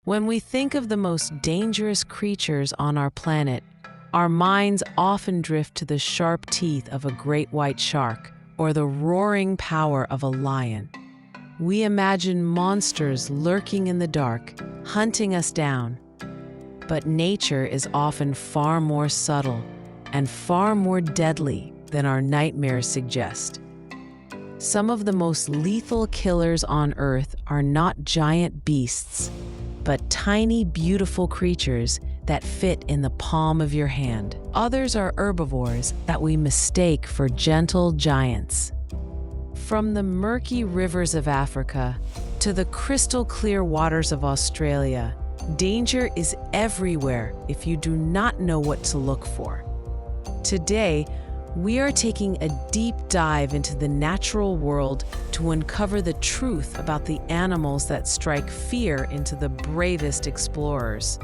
When we think of the most dangerous creatures on our planet, our minds often drift to the sharp teeth of a great white shark or the roaring power of a lion. We imagine monsters lurking in the dark, hunting us down. But nature is often far more subtle and far more deadly than our nightmares suggest. Some of the most lethal killers on Earth are not giant beasts, but tiny, beautiful creatures that fit in the palm of your hand. Others are herbivores that we mistake for gentle giants. From the murky rivers of Africa to the crystal-clear waters of Australia, danger is everywhere if you do not know what to look for. Today, we are taking a deep dive into the natural world to uncover the truth about the animals that strike fear into the bravest explorers.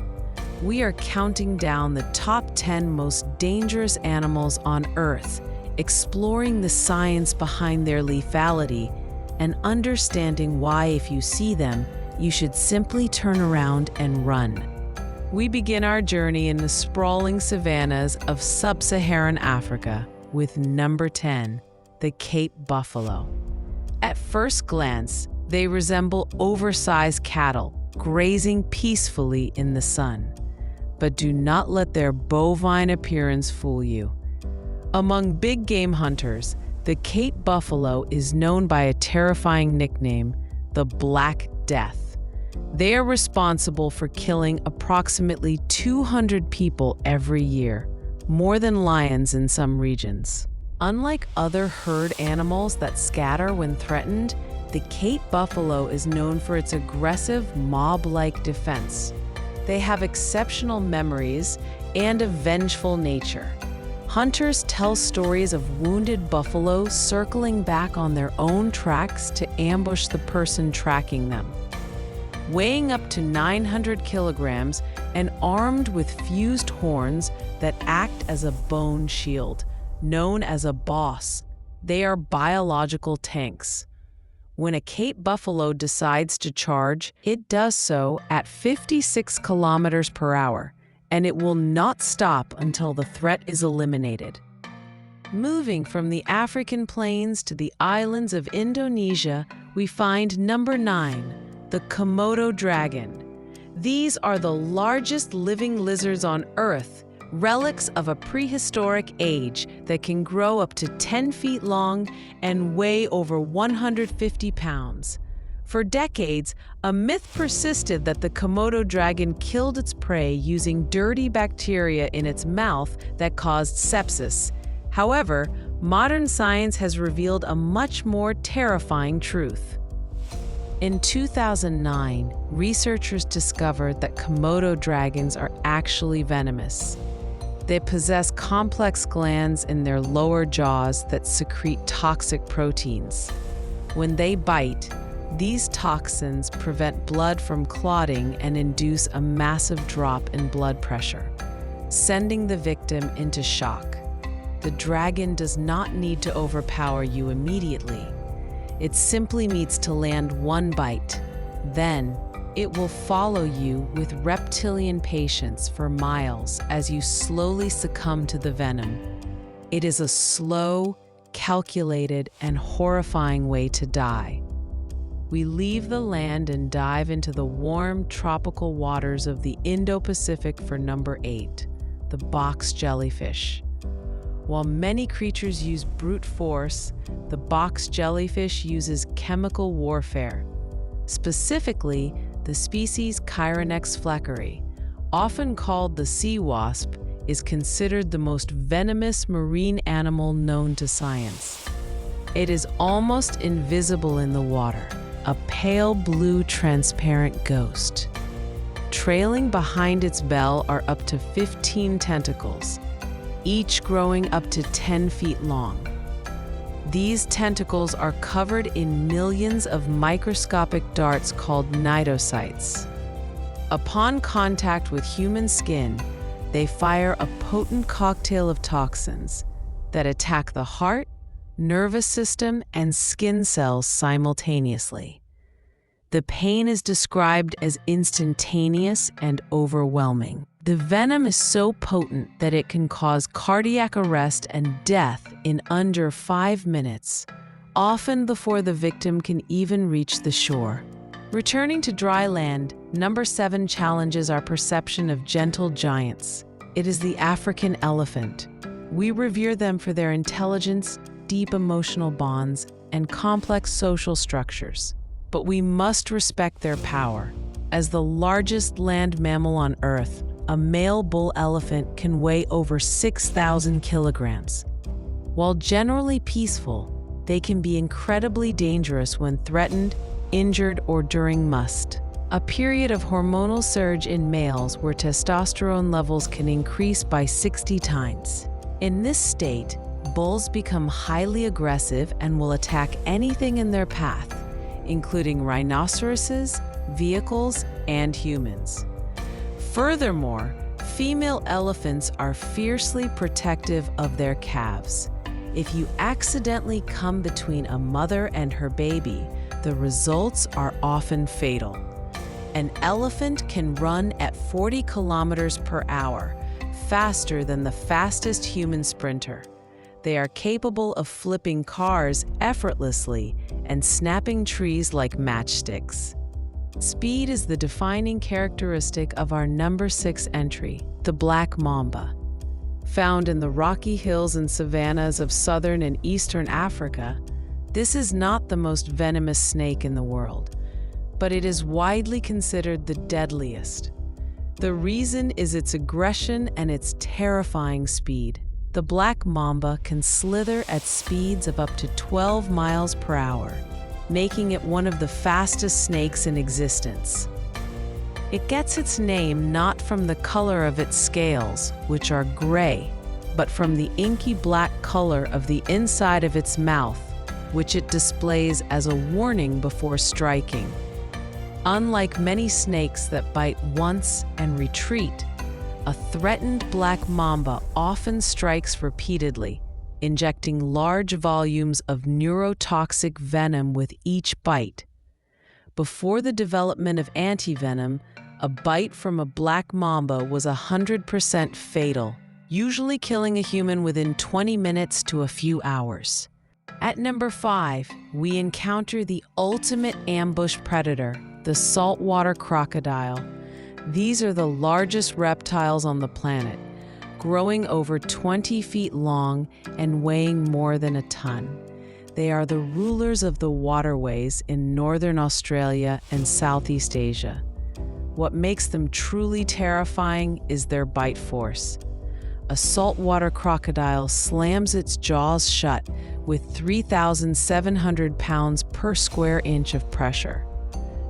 We are counting down the top 10 most dangerous animals on Earth, exploring the science behind their lethality, and understanding why, if you see them, you should simply turn around and run. We begin our journey in the sprawling savannas of sub-Saharan Africa with number 10, the Cape buffalo. At first glance, they resemble oversized cattle grazing peacefully in the sun. But do not let their bovine appearance fool you. Among big game hunters, the Cape buffalo is known by a terrifying nickname, the Black Death. They are responsible for killing approximately 200 people every year, more than lions in some regions. Unlike other herd animals that scatter when threatened, the Cape buffalo is known for its aggressive, mob-like defense. They have exceptional memories and a vengeful nature. Hunters tell stories of wounded buffalo circling back on their own tracks to ambush the person tracking them. Weighing up to 900 kilograms and armed with fused horns that act as a bone shield, known as a boss, they are biological tanks. When a Cape buffalo decides to charge, it does so at 56 kilometers per hour, and it will not stop until the threat is eliminated. Moving from the African plains to the islands of Indonesia, we find number 9, the Komodo Dragon. These are the largest living lizards on Earth, relics of a prehistoric age that can grow up to 10 feet long and weigh over 150 pounds. For decades, a myth persisted that the Komodo dragon killed its prey using dirty bacteria in its mouth that caused sepsis. However, modern science has revealed a much more terrifying truth. In 2009, researchers discovered that Komodo dragons are actually venomous. They possess complex glands in their lower jaws that secrete toxic proteins. When they bite, these toxins prevent blood from clotting and induce a massive drop in blood pressure, sending the victim into shock. The dragon does not need to overpower you immediately. It simply needs to land one bite. Then, it will follow you with reptilian patience for miles as you slowly succumb to the venom. It is a slow, calculated, and horrifying way to die. We leave the land and dive into the warm, tropical waters of the Indo-Pacific for number 8, the box jellyfish. While many creatures use brute force, the box jellyfish uses chemical warfare. Specifically, the species Chironex fleckeri, often called the sea wasp, is considered the most venomous marine animal known to science. It is almost invisible in the water, a pale blue transparent ghost. Trailing behind its bell are up to 15 tentacles, each growing up to 10 feet long. These tentacles are covered in millions of microscopic darts called cnidocytes. Upon contact with human skin, they fire a potent cocktail of toxins that attack the heart, nervous system, and skin cells simultaneously. The pain is described as instantaneous and overwhelming. The venom is so potent that it can cause cardiac arrest and death in under 5 minutes, often before the victim can even reach the shore. Returning to dry land, number 7 challenges our perception of gentle giants. It is the African elephant. We revere them for their intelligence, deep emotional bonds, and complex social structures. But we must respect their power. As the largest land mammal on Earth, a male bull elephant can weigh over 6,000 kilograms. While generally peaceful, they can be incredibly dangerous when threatened, injured, or during must. A period of hormonal surge in males where testosterone levels can increase by 60 times. In this state, bulls become highly aggressive and will attack anything in their path, including rhinoceroses, vehicles, and humans. Furthermore, female elephants are fiercely protective of their calves. If you accidentally come between a mother and her baby, the results are often fatal. An elephant can run at 40 kilometers per hour, faster than the fastest human sprinter. They are capable of flipping cars effortlessly and snapping trees like matchsticks. Speed is the defining characteristic of our number 6 entry, the black mamba. Found in the rocky hills and savannas of southern and eastern Africa, this is not the most venomous snake in the world, but it is widely considered the deadliest. The reason is its aggression and its terrifying speed. The black mamba can slither at speeds of up to 12 miles per hour, making it one of the fastest snakes in existence. It gets its name not from the color of its scales, which are gray, but from the inky black color of the inside of its mouth, which it displays as a warning before striking. Unlike many snakes that bite once and retreat, a threatened black mamba often strikes repeatedly, injecting large volumes of neurotoxic venom with each bite. Before the development of antivenom, a bite from a black mamba was 100% fatal, usually killing a human within 20 minutes to a few hours. At number 5, we encounter the ultimate ambush predator, the saltwater crocodile. These are the largest reptiles on the planet, growing over 20 feet long and weighing more than a ton. They are the rulers of the waterways in northern Australia and Southeast Asia. What makes them truly terrifying is their bite force. A saltwater crocodile slams its jaws shut with 3,700 pounds per square inch of pressure.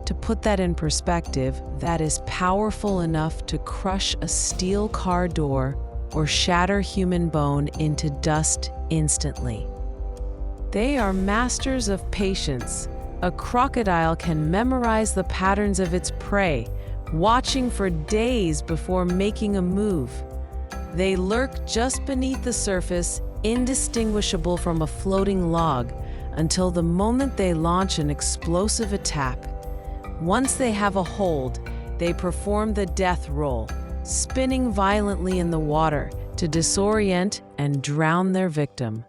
To put that in perspective, that is powerful enough to crush a steel car door or shatter human bone into dust instantly. They are masters of patience. A crocodile can memorize the patterns of its prey, watching for days before making a move. They lurk just beneath the surface, indistinguishable from a floating log, until the moment they launch an explosive attack. Once they have a hold, they perform the death roll, spinning violently in the water to disorient and drown their victim.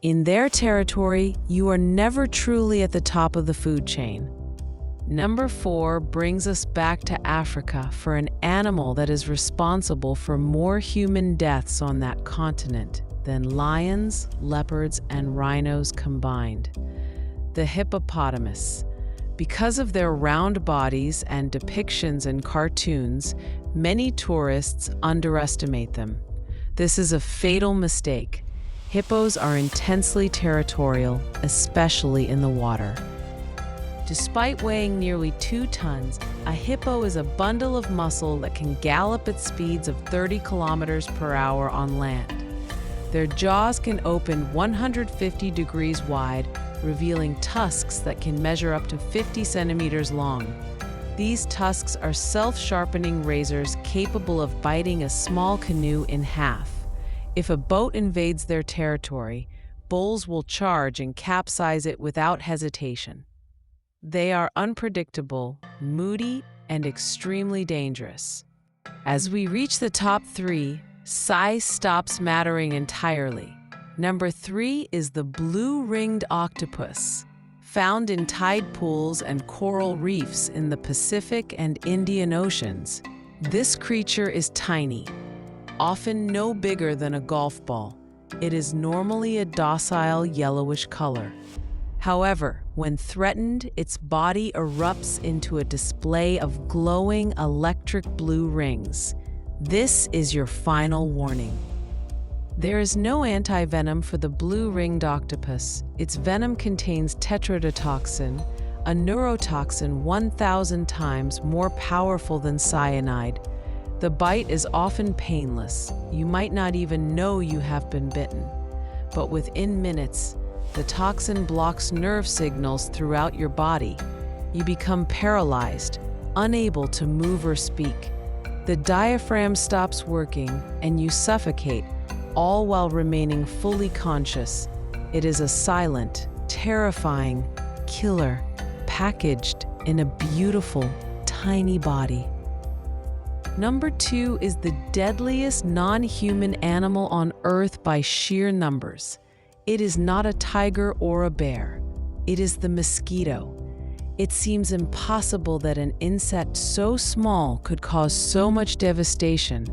In their territory, you are never truly at the top of the food chain. Number 4 brings us back to Africa for an animal that is responsible for more human deaths on that continent than lions, leopards, and rhinos combined. The hippopotamus. Because of their round bodies and depictions in cartoons, many tourists underestimate them. This is a fatal mistake. Hippos are intensely territorial, especially in the water. Despite weighing nearly 2 tons, a hippo is a bundle of muscle that can gallop at speeds of 30 kilometers per hour on land. Their jaws can open 150 degrees wide, revealing tusks that can measure up to 50 centimeters long. These tusks are self-sharpening razors capable of biting a small canoe in half. If a boat invades their territory, bulls will charge and capsize it without hesitation. They are unpredictable, moody, and extremely dangerous. As we reach the top 3, size stops mattering entirely. Number 3 is the blue-ringed octopus, found in tide pools and coral reefs in the Pacific and Indian Oceans. This creature is tiny, often no bigger than a golf ball. It is normally a docile yellowish color. However, when threatened, its body erupts into a display of glowing electric blue rings. This is your final warning. There is no anti-venom for the blue-ringed octopus. Its venom contains tetrodotoxin, a neurotoxin 1,000 times more powerful than cyanide. The bite is often painless. You might not even know you have been bitten. But within minutes, the toxin blocks nerve signals throughout your body. You become paralyzed, unable to move or speak. The diaphragm stops working and you suffocate, all while remaining fully conscious. It is a silent, terrifying killer packaged in a beautiful, tiny body. Number 2 is the deadliest non-human animal on Earth by sheer numbers. It is not a tiger or a bear. It is the mosquito. It seems impossible that an insect so small could cause so much devastation,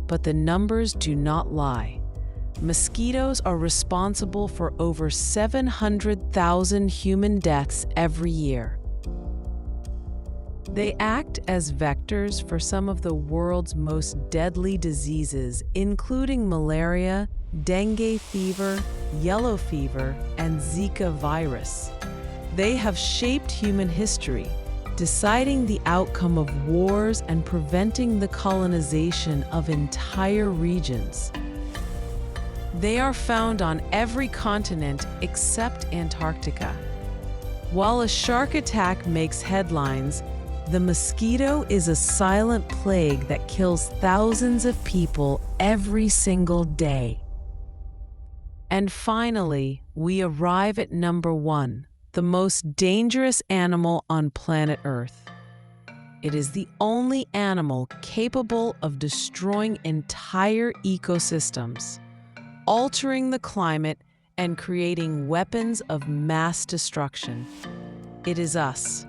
but the numbers do not lie. Mosquitoes are responsible for over 700,000 human deaths every year. They act as vectors for some of the world's most deadly diseases, including malaria, dengue fever, yellow fever, and Zika virus. They have shaped human history, deciding the outcome of wars and preventing the colonization of entire regions. They are found on every continent except Antarctica. While a shark attack makes headlines, the mosquito is a silent plague that kills thousands of people every single day. And finally, we arrive at number 1, the most dangerous animal on planet Earth. It is the only animal capable of destroying entire ecosystems, altering the climate, and creating weapons of mass destruction. It is us,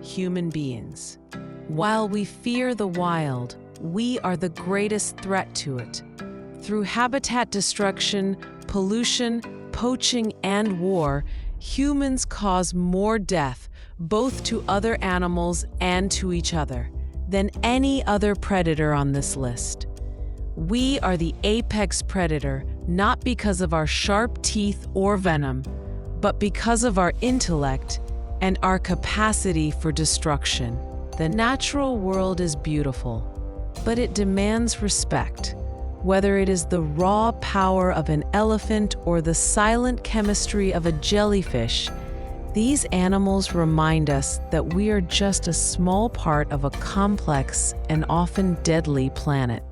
human beings. While we fear the wild, we are the greatest threat to it. Through habitat destruction, pollution, poaching, and war, humans cause more death, both to other animals and to each other, than any other predator on this list. We are the apex predator, not because of our sharp teeth or venom, but because of our intellect and our capacity for destruction. The natural world is beautiful, but it demands respect. Whether it is the raw power of an elephant or the silent chemistry of a jellyfish, these animals remind us that we are just a small part of a complex and often deadly planet.